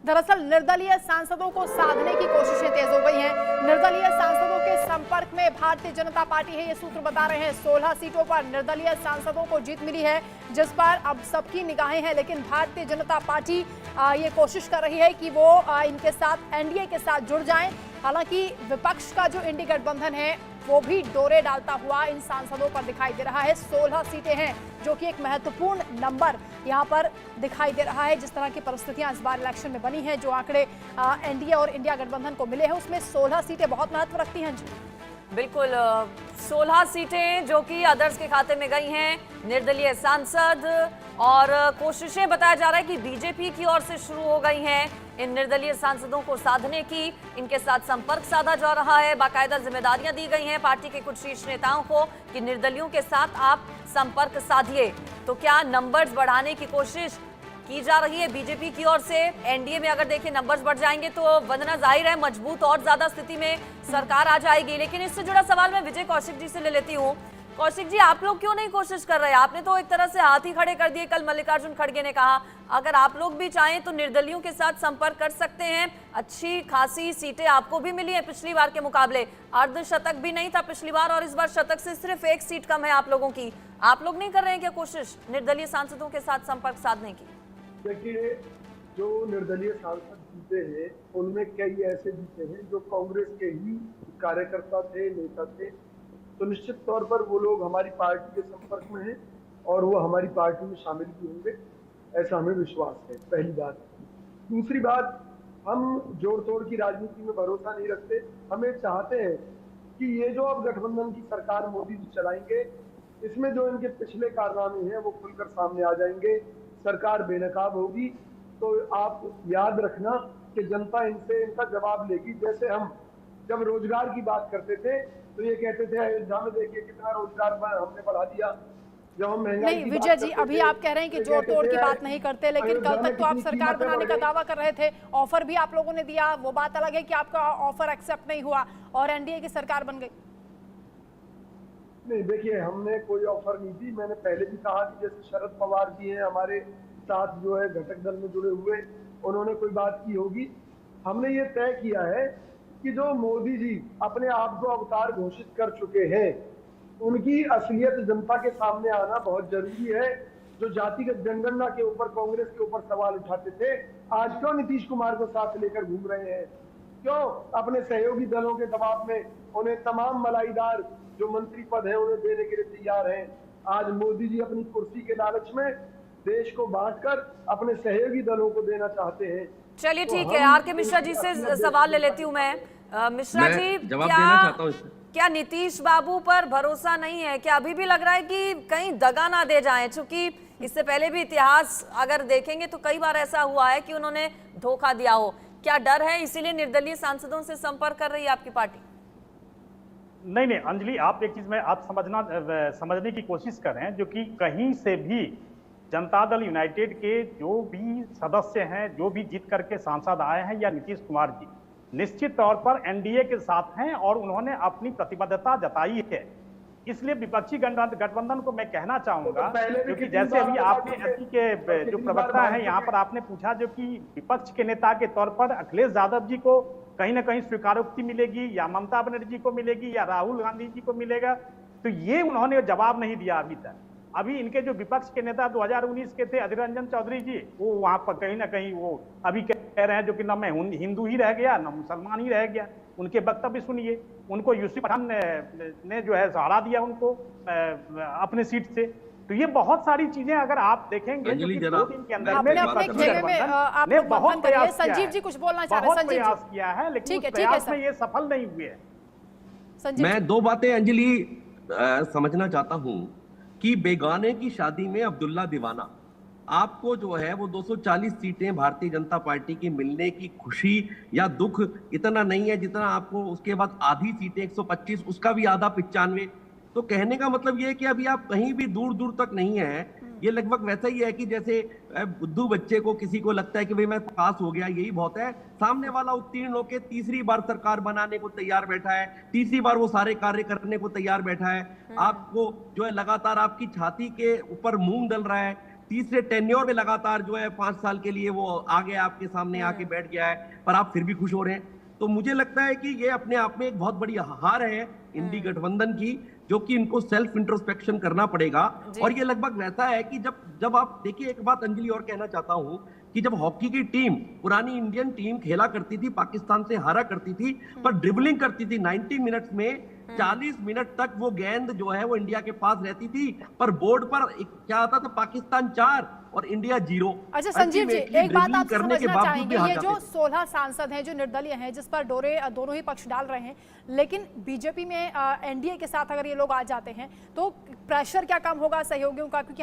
दरअसल निर्दलीय सांसदों को साधने की कोशिशें तेज हो गई हैं। निर्दलीय सांसदों के संपर्क में भारतीय जनता पार्टी है, ये सूत्र बता रहे हैं। 16 सीटों पर निर्दलीय सांसदों को जीत मिली है, जिस पर अब सबकी निगाहें हैं। लेकिन भारतीय जनता पार्टी ये कोशिश कर रही है कि वो इनके साथ एनडीए के साथ जुड़ जाएं। हालांकि विपक्ष का जो इंडी गठबंधन है वो भी डोरे डालता हुआ इन सांसदों पर दिखाई दे रहा है। 16 सीटें हैं, जो कि एक महत्वपूर्ण नंबर यहां पर दिखाई दे रहा है। जिस तरह की परिस्थितियां इस बार इलेक्शन में बनी हैं, जो आंकड़े एनडीए और इंडिया गठबंधन को मिले हैं, उसमें 16 सीटें बहुत महत्व रखती हैं। जी बिल्कुल, 16 सीटें जो कि अदर्स के खाते में गई हैं, निर्दलीय सांसद, और कोशिशें बताया जा रहा है कि बीजेपी की ओर से शुरू हो गई हैं इन निर्दलीय सांसदों को साधने की। इनके साथ संपर्क साधा जा रहा है, बाकायदा जिम्मेदारियां दी गई हैं पार्टी के कुछ शीर्ष नेताओं को कि निर्दलियों के साथ आप संपर्क साधिए। तो क्या नंबर्स बढ़ाने की कोशिश की जा रही है बीजेपी की ओर से? एनडीए में अगर देखिए नंबर्स बढ़ जाएंगे तो वंदना जाहिर है मजबूत और ज्यादा स्थिति में सरकार आ जाएगी। लेकिन इससे जुड़ा सवाल मैं विजय कौशिक जी से ले लेती हूँ। कौशिक जी, आप लोग क्यों नहीं कोशिश कर रहे? आपने तो एक तरह से हाथ ही खड़े कर दिए। कल मल्लिकार्जुन खड़गे ने कहा अगर आप लोग भी चाहें तो निर्दलियों के साथ संपर्क कर सकते हैं। अच्छी खासी सीटें आपको भी मिली हैं पिछली बार के मुकाबले। अर्धशतक भी नहीं था पिछली बार, और इस बार शतक से सिर्फ 1 सीट कम है आप लोगों की। आप लोग नहीं कर रहे हैं क्या कोशिश निर्दलीय सांसदों के साथ संपर्क साधने की? देखिए, जो निर्दलीय सांसद जीते हैं उनमें कई ऐसे जीते हैं जो कांग्रेस के ही कार्यकर्ता थे, नेता थे। तो निश्चित तौर पर वो लोग हमारी पार्टी के संपर्क में हैं और वो हमारी पार्टी में शामिल भी होंगे, ऐसा हमें विश्वास है। पहली बात। दूसरी बात, हम जोड़ तोड़ की राजनीति में भरोसा नहीं रखते। हमें चाहते हैं कि ये जो अब गठबंधन की सरकार मोदी जी चलाएंगे, इसमें जो इनके पिछले कारनामे हैं वो खुलकर सामने आ जाएंगे। सरकार बेनकाब होगी तो आप याद रखना कि जनता इनसे इनका जवाब लेगी। जैसे हम जब रोजगार की बात करते थे तो ये कहते थे अयोध्या में देखिए कितना रोजगार हमने बढ़ा दिया। जब हम महंगाई नहीं विजय जी, अभी आप कह रहे हैं कि जोड़ तोड़ की बात नहीं करते, लेकिन कल तक तो आप सरकार बनाने का दावा कर रहे थे। ऑफर भी आप लोगों ने दिया, वो बात अलग है कि आपका ऑफर एक्सेप्ट नहीं हुआ और एनडीए की सरकार बन गई। नहीं, देखिए, हमने कोई ऑफर नहीं दी। मैंने पहले भी कहा कि जैसे शरद पवार जी हैं हमारे साथ जो है घटक दल में जुड़े हुए, उन्होंने कोई बात की होगी। हमने ये तय किया है कि जो मोदी जी अपने आप को अवतार घोषित कर चुके हैं, उनकी असलियत जनता के सामने आना बहुत जरूरी है। जो जातिगत जनगणना के ऊपर कांग्रेस के ऊपर सवाल उठाते थे, आज क्यों नीतीश कुमार को साथ लेकर घूम रहे हैं? क्यों अपने सहयोगी दलों के दबाव में उन्हें तमाम मलाईदार जो मंत्री पद है उन्हें देने के लिए तैयार हैं? आज मोदी जी अपनी कुर्सी के लालच में देश को बांटकर अपने सहयोगी दलों को देना चाहते हैं। चलिए ठीक है, आर के मिश्रा जी से सवाल ले लेती हूँ मैं। मिश्रा जी, क्या नीतीश बाबू पर भरोसा नहीं है? क्या अभी भी लग रहा है कि कहीं दगा ना दे जाएं? चूंकि इससे पहले भी इतिहास अगर देखेंगे तो कई बार ऐसा हुआ है कि उन्होंने धोखा दिया हो। क्या डर है, इसीलिए निर्दलीय सांसदों से संपर्क कर रही है आपकी पार्टी? नहीं अंजलि, आप एक चीज में आप समझने की कोशिश कर रहे हैं, जो कि कहीं से भी जनता दल यूनाइटेड के जो भी सदस्य हैं, जो भी जीत करके सांसद आए हैं, या नीतीश कुमार जी निश्चित तौर पर एनडीए के साथ हैं और उन्होंने अपनी प्रतिबद्धता जताई है। इसलिए विपक्षी गठबंधन को मैं कहना चाहूंगा, क्योंकि जैसे अभी आपने एसपी के जो प्रवक्ता हैं यहाँ पर आपने पूछा, जो कि विपक्ष के नेता के तौर पर अखिलेश यादव जी को कहीं ना कहीं स्वीकारोक्ति मिलेगी, या ममता बनर्जी को मिलेगी, या राहुल गांधी जी को मिलेगा, तो ये उन्होंने जवाब नहीं दिया अभी तक। अभी इनके जो विपक्ष के नेता 2019 के थे अधीर रंजन चौधरी जी, वो वहां पर कहीं ना कहीं वो अभी कह रहे हैं जो कि ना मैं हिंदू ही रह गया ना मुसलमान ही रह गया। उनके वक्तव्य सुनिए। उनको यूसुफ पठान ने जो है सहारा दिया उनको अपने सीट से। तो ये बहुत सारी चीजें अगर आप देखेंगे जो कि 2 दिन के अंदर ने बहुत प्रयास किया है। संजीव जी कुछ बोलना चाह रहे हैं? संजीव प्रयास किया है, लेकिन उस प्रयास में ये सफल नहीं हुए हैं। मैं 2 बातें अंजलि समझना चाहता हूं कि बेगाने की शादी में अब्दुल्ला दीवाना, आपको जो है वो 240 सीटें भारतीय जनता पार्टी की मिलने की खुशी या दुख इतना नहीं है जितना आपको उसके बाद आधी सीटें 125, उसका भी आधा 95। तो कहने का मतलब ये है कि अभी आप कहीं भी दूर दूर तक नहीं है। ये लगभग वैसा ही है कि जैसे बुद्धू बच्चे को किसी को लगता है कि भाई मैं पास हो गया, यही बहुत है। सामने वाला उत्तीर्ण होकर तीसरी बार सरकार बनाने को तैयार बैठा है, तीसरी बार वो सारे कार्य करने को तैयार बैठा है। आपको जो है लगातार आपकी छाती के ऊपर मूंग डल रहा है। तीसरे टेन्योर में लगातार जो है 5 साल के लिए वो आ गया, आपके सामने आके बैठ गया है, पर आप फिर भी खुश हो रहे हैं। तो मुझे लगता है कि ये अपने आप में एक बहुत बड़ी हार है इंडी गठबंधन की, जो कि इनको सेल्फ इंट्रोस्पेक्शन करना पड़ेगा। और ये लगभग वैसा है कि जब आप देखिए, एक बात अंजलि और कहना चाहता हूं कि जब हॉकी की टीम, पुरानी इंडियन टीम खेला करती थी, पाकिस्तान से हारा करती थी, पर ड्रिबलिंग करती थी 90 मिनट्स में, 40 मिनट तक वो गेंद जो है वो इंडिया के पास रहती थी, पर बोर्ड पर क्या आता था, पाकिस्तान 4 और इंडिया 0। अच्छा संजीव जी, एक बात आप करने के समझना बावजूद चाहेंगे, भी हार ये जाते जो थे। 16 सांसद हैं जो निर्दलीय हैं, जिस पर दोनों ही पक्ष डाल रहे हैं, लेकिन बीजेपी में एनडीए के साथ अगर ये लोग आ जाते हैं तो प्रेशर क्या कम होगा सहयोगियों का? क्योंकि हम